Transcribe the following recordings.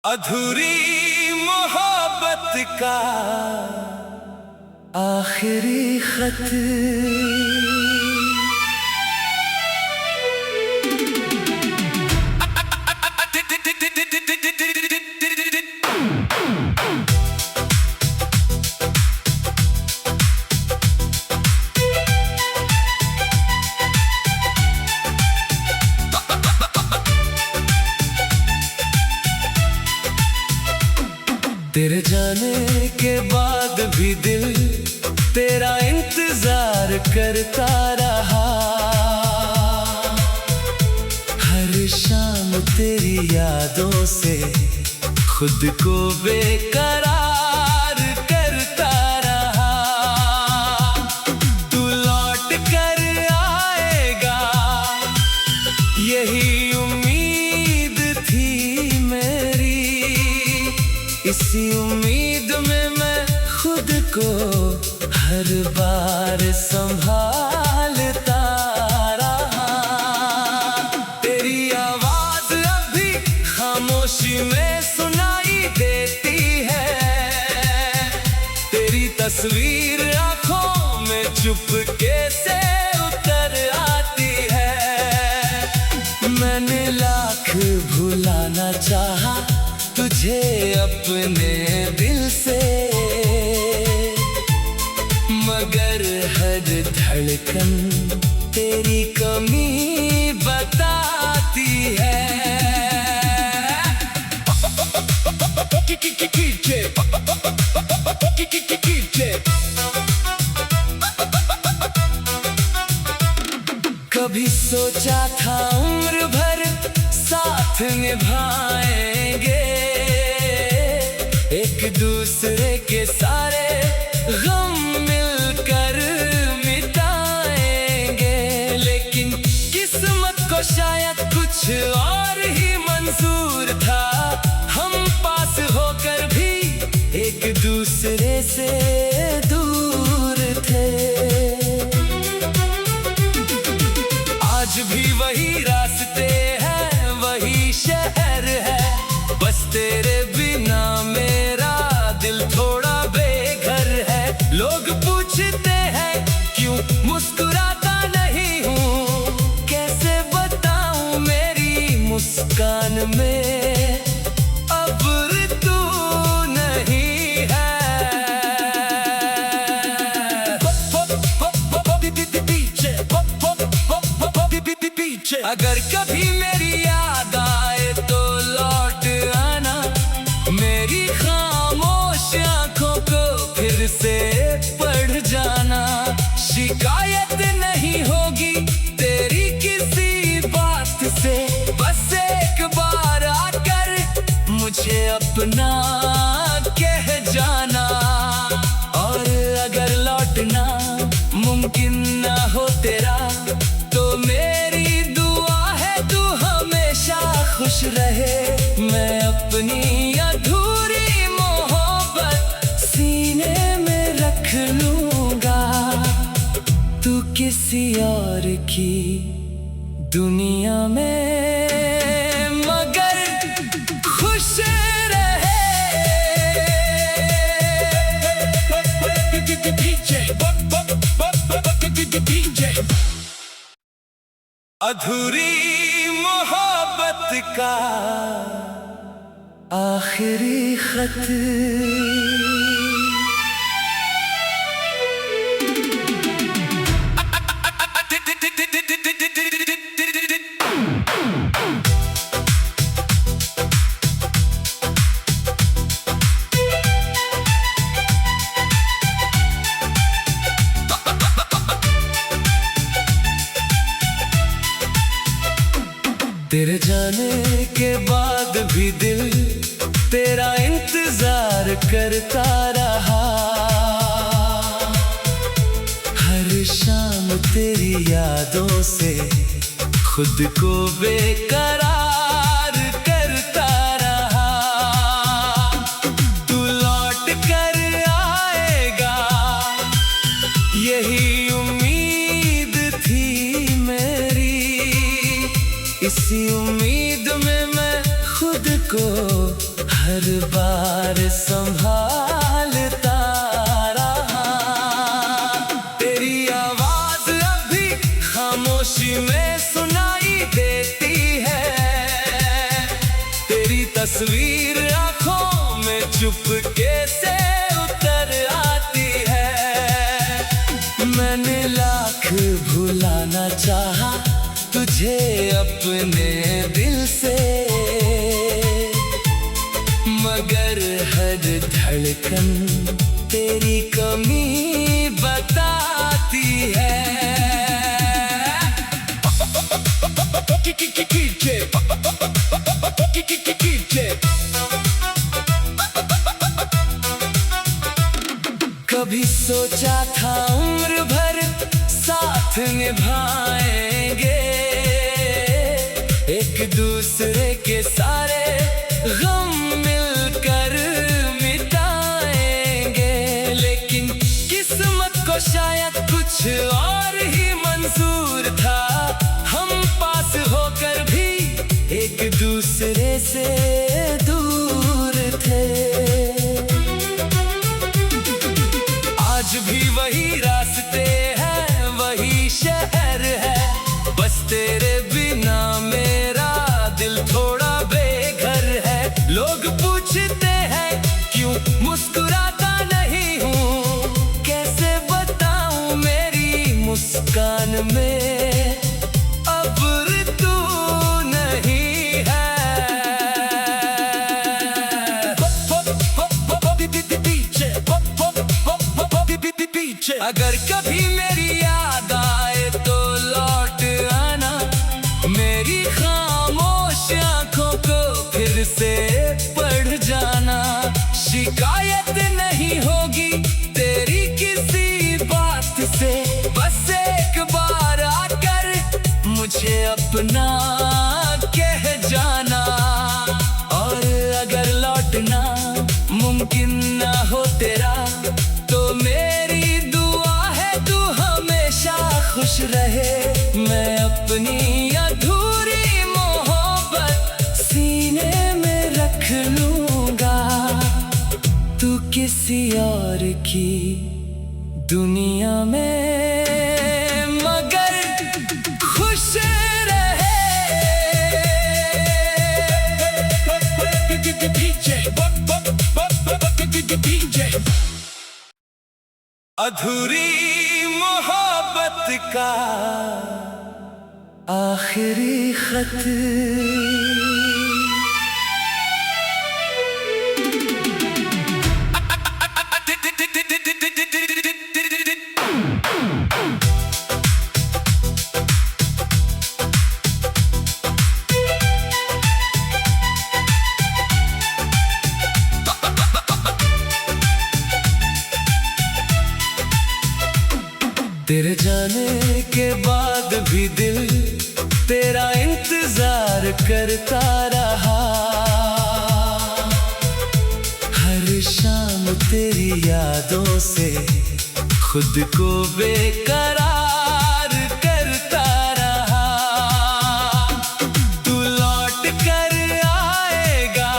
अधूरी मोहब्बत का आखिरी खत। तेरे जाने के बाद भी दिल तेरा इंतजार करता रहा। हर शाम तेरी यादों से खुद को बेकरार करता रहा। तू लौट कर आएगा यही उम्मीद थी मेरी। इसी उम्मीद में मैं खुद को हर बार संभालता रहा। तेरी आवाज अभी खामोशी में सुनाई देती है। तेरी तस्वीर आंखों में चुपके से उतर आती है। मैंने लाख भुलाना चाहा तुझे अपने दिल से, मगर हर धड़कन तेरी कमी बताती है। कभी सोचा था उम्र भर साथ निभाएंगे, एक दूसरे के सारे गम मिलकर मिटाएंगे। लेकिन किस्मत को शायद कुछ और ही मंजूर था। हम पास होकर भी एक दूसरे से दूर थे। आज भी वही रास्ते हैं, वही शहर है, बस तेरे बिना मेरा दिल थोड़ा बेघर है। लोग पूछते हैं क्यों मुस्कुराता नहीं हूँ, कैसे बताऊं मेरी मुस्कान में अब तू नहीं है। अगर कभी मेरी याद आए तो लौट आना, मेरी खामोश आंखों को फिर से पढ़ जाना। शिकायत नहीं होगी तेरी किसी बात से, बस एक बार आकर मुझे अपना कह जाना। और अगर लौटना मुमकिन ना हो तेरा, तो मेरी दुआ है तू हमेशा खुश रहे। मैं अपनी अधूरी मोहब्बत सीने में रख लूंगा, तू किसी और की दुनिया में मगर खुश रहे। अधूरी मोहब्बत का आखिरी खत। तेरे जाने के बाद भी दिल तेरा इंतजार करता रहा। हर शाम तेरी यादों से खुद को बेकरार करता रहा। तू लौट कर आएगा यही उम्मीद थी मेरी। इसी उम्मीद में मैं खुद को हर बार संभालता रहा। तेरी आवाज अभी खामोशी में सुनाई देती है, तेरी तस्वीर आंखों में चुपके से उतर आती है। मैंने लाख भुलाना चाहा तुझे अपने दिल से, मगर हर धड़कन तेरी कमी बताती है। कभी सोचा था उम्र भर साथ निभाएंगे, एक दूसरे के सारे गम मिलकर मिटाएंगे। लेकिन किस्मत को शायद कुछ और ही मंजूर था, हम पास होकर भी एक दूसरे से दूर थे। आज भी वही रास्ते हैं, वही शहर है, बस तेरे बिना मेरा दिल थोड़ा बेघर है। लोग पूछते हैं क्यों मुस्कुराता नहीं हूँ, कैसे बताऊं मेरी मुस्कान में अब तू नहीं है। अगर कभी मेरी याद आए तो लौट आना, मेरी खामोश आंखों को फिर से पढ़ जाना। शिकायत नहीं होगी तेरी किसी बात से, बस एक बार आकर मुझे अपना कह जाना। और अगर लौटना मुमकिन ना हो तेरा, तो मेरी दुआ है तू हमेशा खुश रहे। मैं अपनी अधूरी मोहब्बत सीने में रख लूंगा, तू किसी और की दुनिया में मगर खुश रहे। अधूरी मोहब्बत का आखिरी खत। तेरे जाने के बाद भी दिल तेरा इंतजार करता रहा। हर शाम तेरी यादों से खुद को बेकरार करता रहा। तू लौट कर आएगा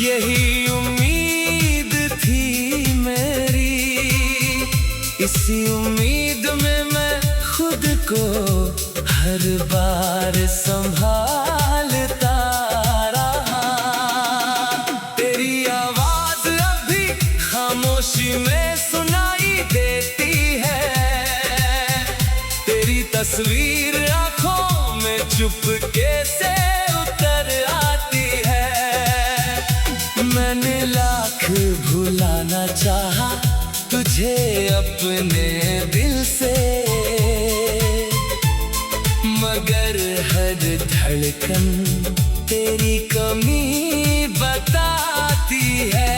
यही उम्मीद थी मेरी, इसी उम्मीद में मैं खुद को हर बार संभालता रहा। तेरी आवाज अभी खामोशी में सुनाई देती है, तेरी तस्वीर आंखों में चुपके से उतर आती है। मैंने लाख भुलाना चाहा तुझे अपने दिल से, मगर हर धड़कन तेरी कमी बताती है।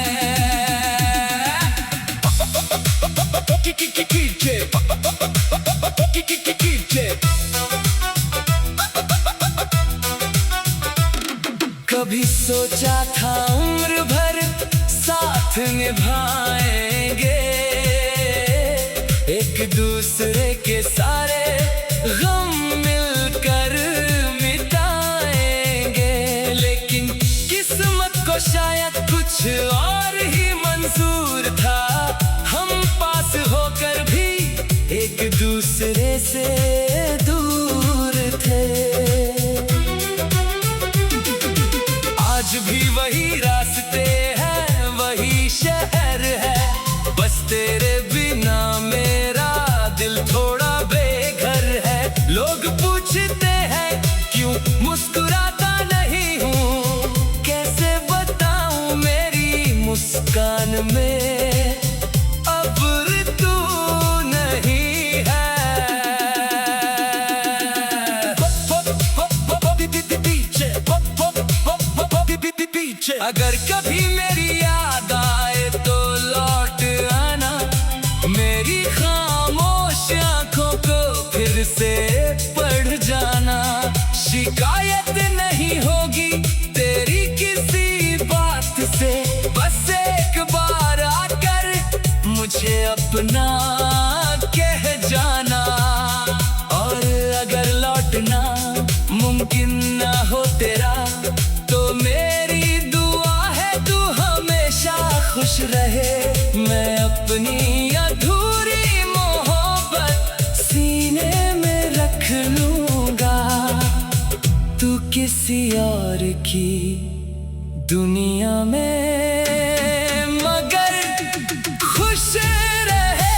कभी सोचा था उम्र भर साथ निभाएंगे, एक दूसरे के सारे गम मिलकर मिटाएंगे। लेकिन किस्मत को कुछ और ही मंजूर था। हम पास होकर भी एक दूसरे से दूर थे। आज भी वही रास्ते हैं, वही शहर है, बस तेरे बिना मेरा दिल थोड़ा बेघर है। लोग पूछते हैं क्यों मुस्कुराता नहीं हूँ, कैसे बताऊं मेरी मुस्कान में अब तू नहीं है। अगर कभी मेरी याद आए तो लौट आना, मेरी खामोश आंखों को फिर से पढ़ जाना। शिकायत नहीं होगी तेरी किसी बात से, बस एक बार आकर मुझे अपना कह जाना। और अगर लौटना मुमकिन ना हो तेरा, तो मेरी दुआ है तू हमेशा खुश रहे। मैं अपनी अधूरी मोहब्बत सीने में रख लूंगा, तू किसी और की दुनिया में मगर खुश रहे।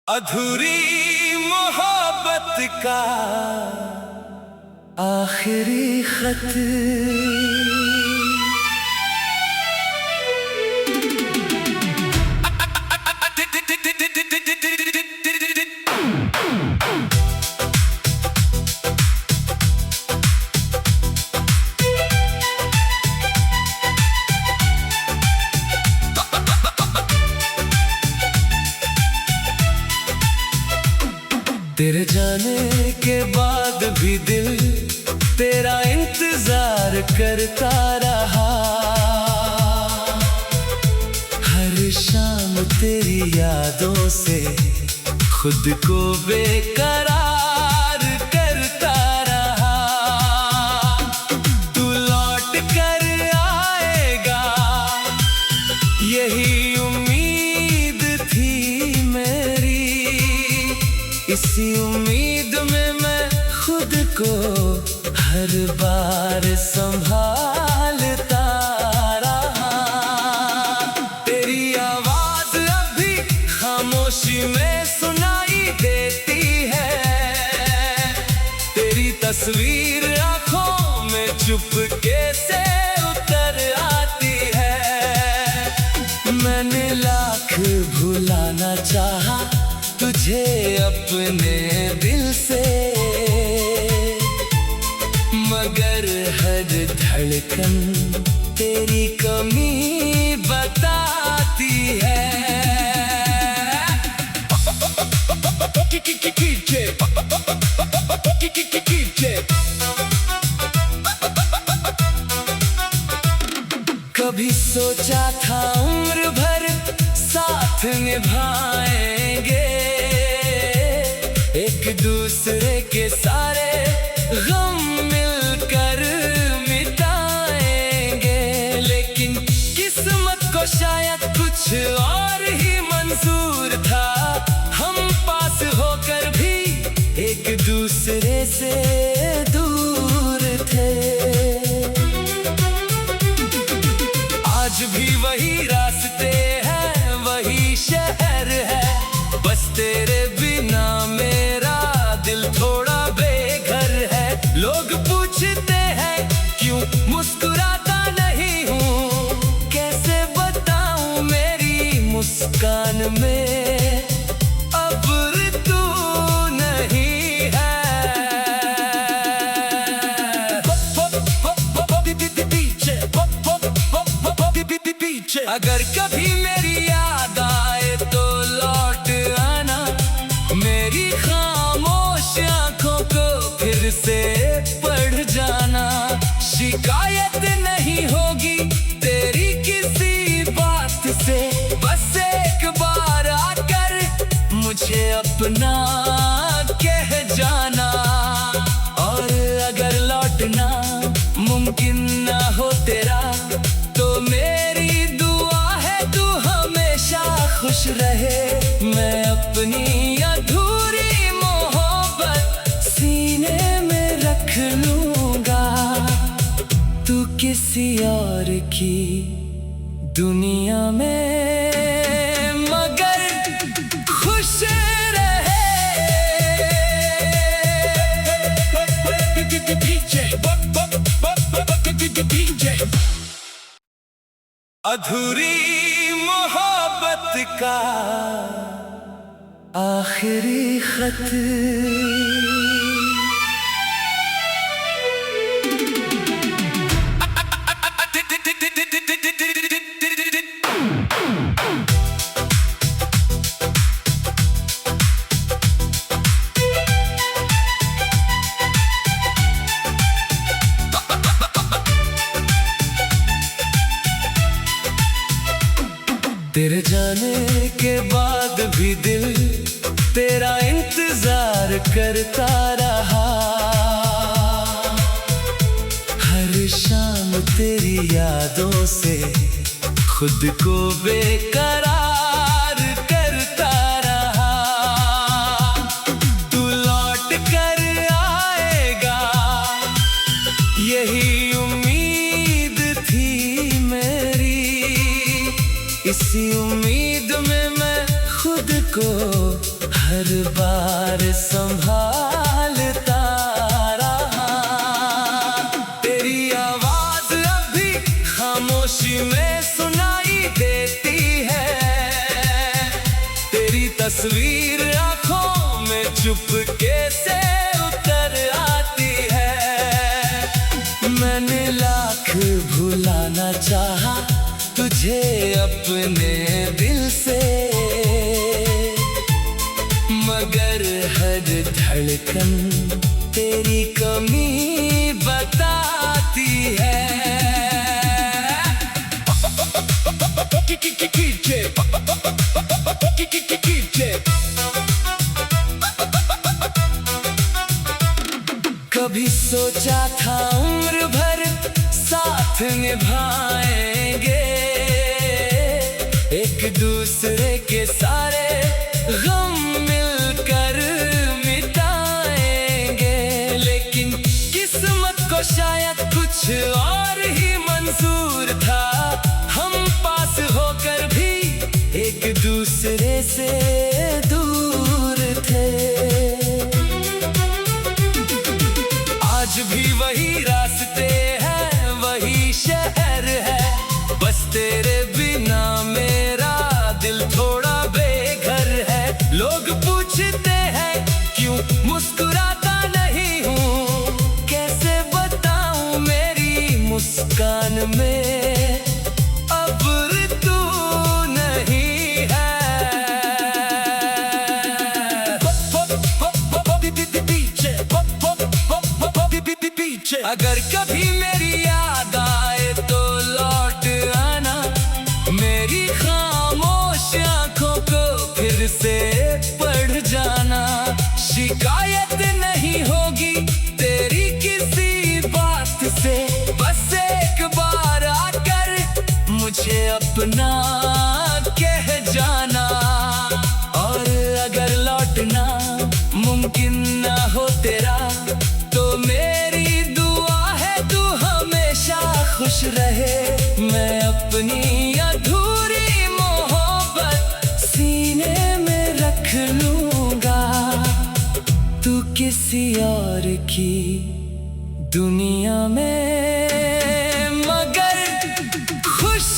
अधूरी मोहब्बत का आखिरी खत। तेरे जाने के बाद भी दिल तेरा इंतजार करता रहा। हर शाम तेरी यादों से खुद को बेकरार करता रहा। तू लौट कर आएगा यही उम्मीद थी मेरी, इसी उम्मीद में मैं खुद को हर बार संभालता रहा। तेरी आवाज अभी खामोशी में सुनाई देती है, तेरी तस्वीर आंखों में चुपके से उतर आती है। मैंने लाख भुलाना चाहा तुझे अपने दिल से, मगर हर धड़कन तेरी कमी बताती है। कभी सोचा था उम्र भर साथ निभाएंगे, एक दूसरे के सारे गम मिलकर मिटाएंगे। लेकिन किस्मत को शायद कुछ और ही मंजूर था। हम पास होकर भी एक दूसरे से दूर थे। आज भी वही रास्ते हैं, वही शहर है, बस तेरे बिना मेरा दिल थोड़ा बेघर है। लोग पूछते हैं क्यों मुस्कुराता नहीं हूँ, कैसे बताऊं मेरी मुस्कान में अब तू नहीं है। अगर कभी मेरी याद आए तो लौट आना, मेरी खामोश आंखों को फिर से पढ़ जाना। शिकायत नहीं होगी तेरी किसी बात से, बस एक बार आकर मुझे अपना कह जाना। और अगर लौटना मुमकिन ना हो तेरा, तो मेरी दुआ है तू हमेशा खुश रहे। मैं अपनी अधूरी मोहब्बत सीने में रख लूंगा, तू किसी और की दुनिया में मगर खुश रहे। अधूरी मोहब्बत का आखिरी खत। तेरे जाने के बाद भी दिल तेरा इंतजार करता रहा। हर शाम तेरी यादों से खुद को बेकरार करता रहा। तू लौट कर आएगा यही उम्मीद थी मेरी। इसी उम्मीद में मैं खुद को हर बार संभालता रहा। तेरी आवाज अभी खामोशी में सुनाई देती है। तेरी तस्वीर आंखों में चुपके से उतर आती है। मैंने लाख भुलाना चाहा तुझे अपने दिल से, मगर हर धड़कन तेरी कमी बताती है। कभी सोचा था उम्र भर साथ निभाएंगे, एक दूसरे के सारे गम मिलकर मिटाएंगे। लेकिन किस्मत को शायद कुछ और ही मंजूर था। हम पास होकर भी एक दूसरे से दूर थे। आज भी वही रास्ते हैं, वही शहर है, बस तेरे बिना मेरा दिल थोड़ा बेघर है। लोग पूछते हैं क्यों मुस्कुराता नहीं हूँ, कैसे बताऊं मेरी मुस्कान में अब तू नहीं है। अगर कभी मेरी याद आए तो लौट आना, मेरी खामोश आंखों को फिर से पढ़ जाना। शिकायत नहीं होगी तेरी किसी बात से, बस एक बार आकर मुझे अपना कह जाना। और अगर लौटना मुमकिन ना हो तेरा, तो मेरी दुआ है तू हमेशा खुश रहे। मैं अपनी अधूरी मोहब्बत सीने में रख लूंगा, तू किसी और की दुनिया में मगर खुश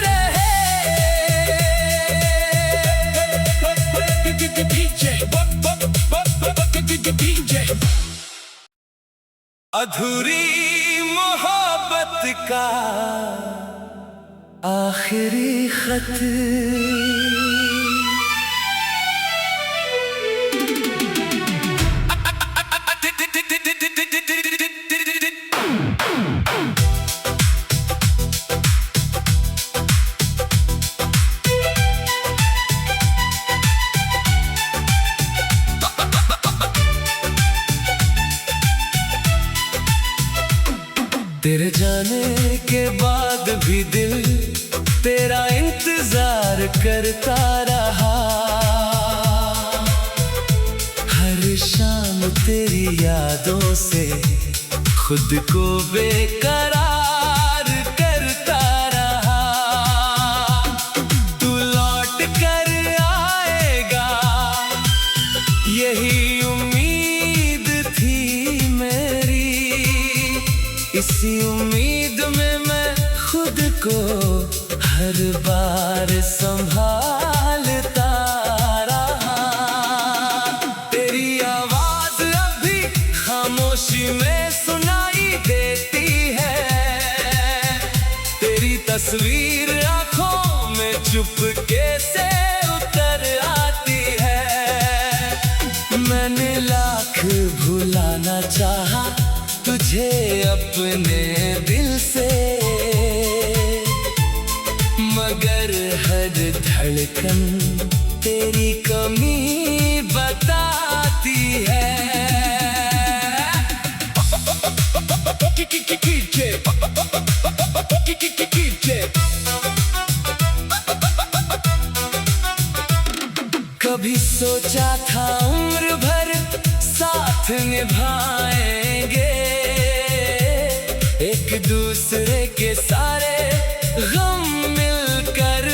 रहे। अधूरी मोहब्बत का आखिरी खत। जाने के बाद भी दिल तेरा इंतजार करता रहा। हर शाम तेरी यादों से खुद को बेकरार करता रहा। तू लौट कर आएगा यही उम्मीद थी मेरी। इसी उम्मीद में मैं खुद को हर बार संभालता रहा। तेरी आवाज अब भी खामोशी में सुनाई देती है। तेरी तस्वीर आंखों में चुपके से उतर आती है। मैंने लाख भुलाना चाहा तुझे अपने दिल से, मगर हर धड़कन तेरी कमी बताती है। कभी सोचा था उम्र भर साथ निभाएंगे, एक दूसरे के सारे गम मिलकर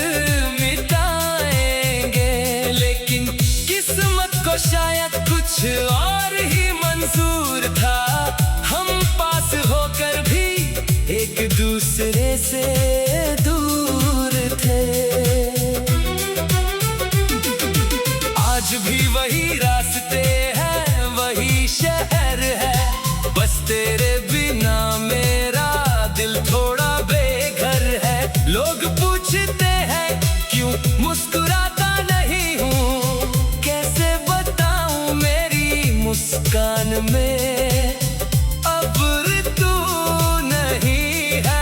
मिटाएंगे। लेकिन किस्मत को शायद कुछ और ही मंजूर था। हम पास होकर भी एक दूसरे से दूर थे। आज भी वही रास्ते हैं, वही शहर है, बस तेरे बिना मेरा दिल थोड़ा बेघर है। लोग पूछते हैं क्यों मुस्कुराता नहीं हूँ, कैसे बताऊं मेरी मुस्कान में अब तू नहीं है।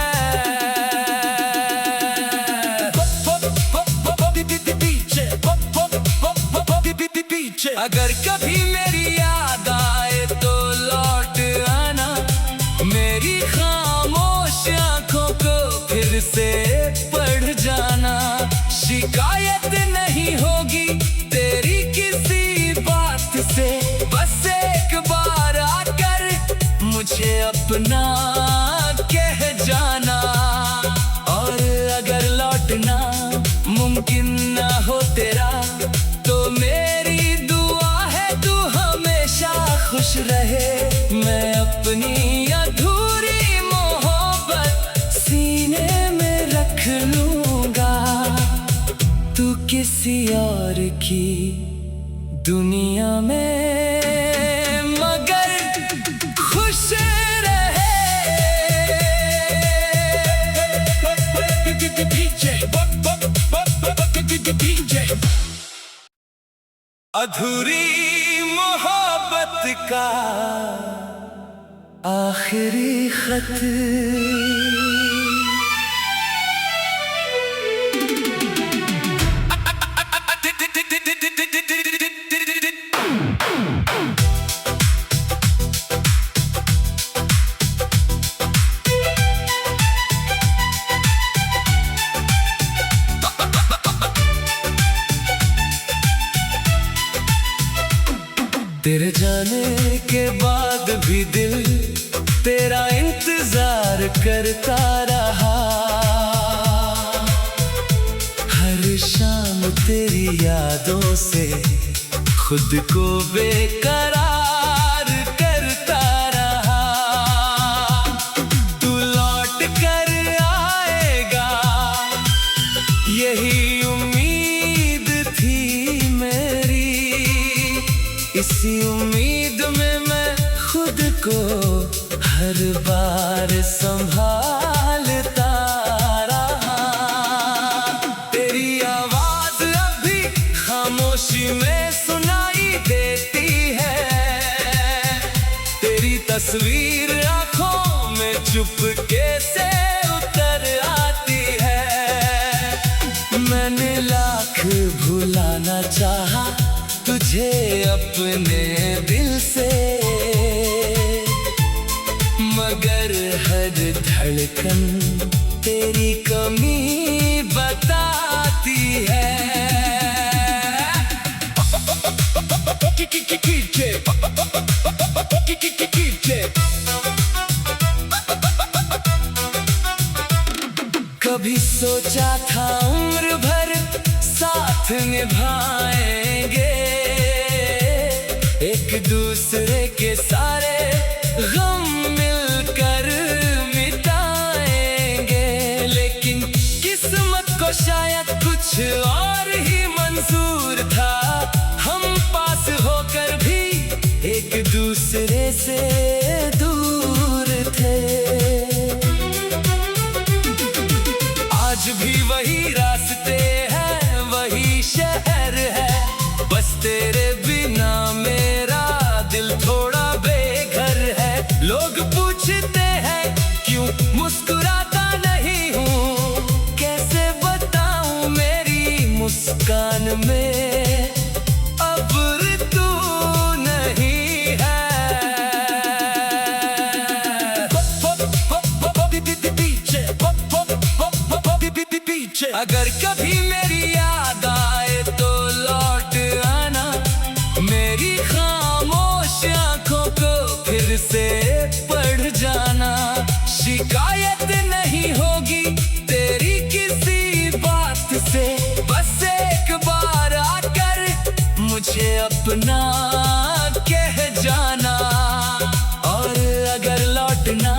अगर कभी मेरी याद आए तो लौट आना, मेरी खामोश आंखों को फिर से पढ़ जाना। शिकायत नहीं होगी तेरी किसी बात से, बस एक बार आकर मुझे अपना कह जाना। और अगर लौटना मुमकिन ना हो तेरा, तो मेरी दुआ है तू हमेशा खुश रहे। मैं अपनी अधूरी मोहब्बत सीने में रख लूंगा, तू किसी और की दुनिया में मगर खुश रहे। अधूरी मोहब्बत का आखिरी खत। तेरे जाने के बाद भी दिल तेरा इंतजार करता रहा। हर शाम तेरी यादों से खुद को बेकरार करता रहा। तू लौट कर आएगा यही उम्मीद थी मेरी। इसी उम्मीद में मैं खुद को हर बार संभालता रहा। तेरी आवाज अब भी खामोशी में सुनाई देती है। तेरी तस्वीर आंखों में चुपके से उतर आती है। मैंने लाख भुलाना चाहा तुझे अपने दिल से, मगर हर धड़कन तेरी कमी बताती है। कभी सोचा था उम्र भर साथ निभाएंगे, एक दूसरे के सारे गम मिलकर मिटाएंगे, लेकिन किस्मत को शायद कुछ और ही मंजूर था। हम पास होकर भी एक दूसरे से दूर थे। आज भी वही रास्ते हैं, वही शहर है, बस तेरे बिना मेरा दिल थोड़ा बेघर है। लोग पूछते हैं क्यों मुस्कुराता नहीं हूँ, कैसे बताऊं मेरी मुस्कान में अब तू नहीं है। अगर कभी मेरी याद आए तो लौट आना, मेरी खामोश आंखों को फिर से पढ़ जाना। शिकायत नहीं होगी तेरी किसी बात से, बस एक बार आकर मुझे अपना कह जाना। और अगर लौटना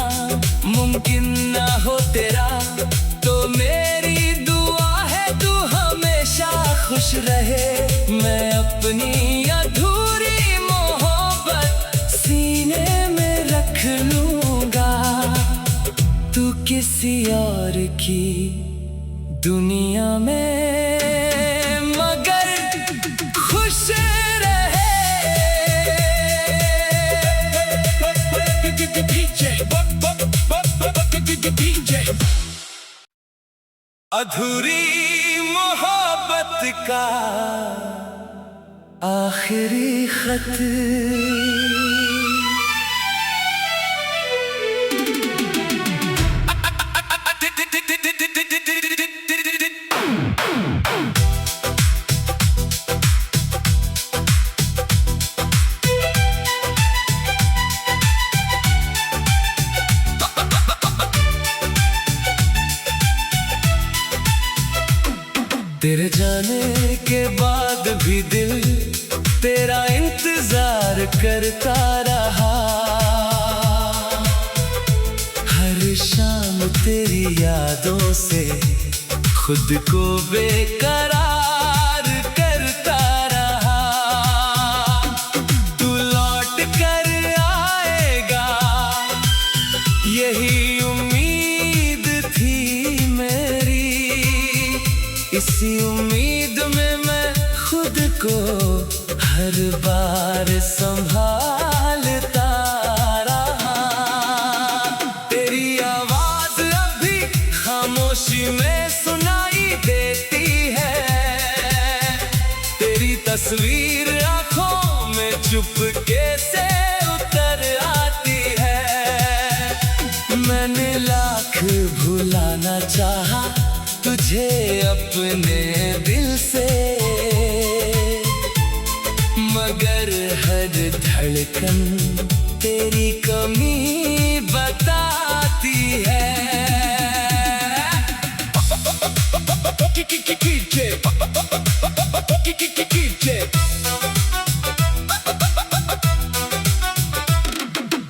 मुमकिन ना हो तेरा, तो मेरी दुआ है तू हमेशा खुश रहे। मैं अपनी अधूरी मोहब्बत सीने में रख लूंगा, तू किसी और की दुनिया में मगर खुश रहे। अधूरी मोहब्बत का आखिरी खत। तेरे जाने के बाद भी दिल तेरा इंतजार करता रहा। हर शाम तेरी यादों से खुद को बेकरार करता रहा। तू लौट कर आएगा यही उम्मीद थी मेरी, इसी उम्मीद में मैं खुद को हर बार संभालता रहा। तेरी आवाज अभी खामोशी में सुनाई देती है, तेरी तस्वीर आंखों में चुपके से उतर आती है। मैंने लाख भुलाना चाहा तुझे अपने दिल से, मगर हर धड़कन तेरी कमी बताती है।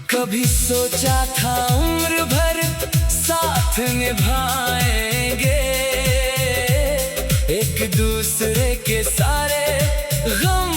कभी सोचा था उम्र भर साथ निभाएंगे, एक दूसरे के सारे गम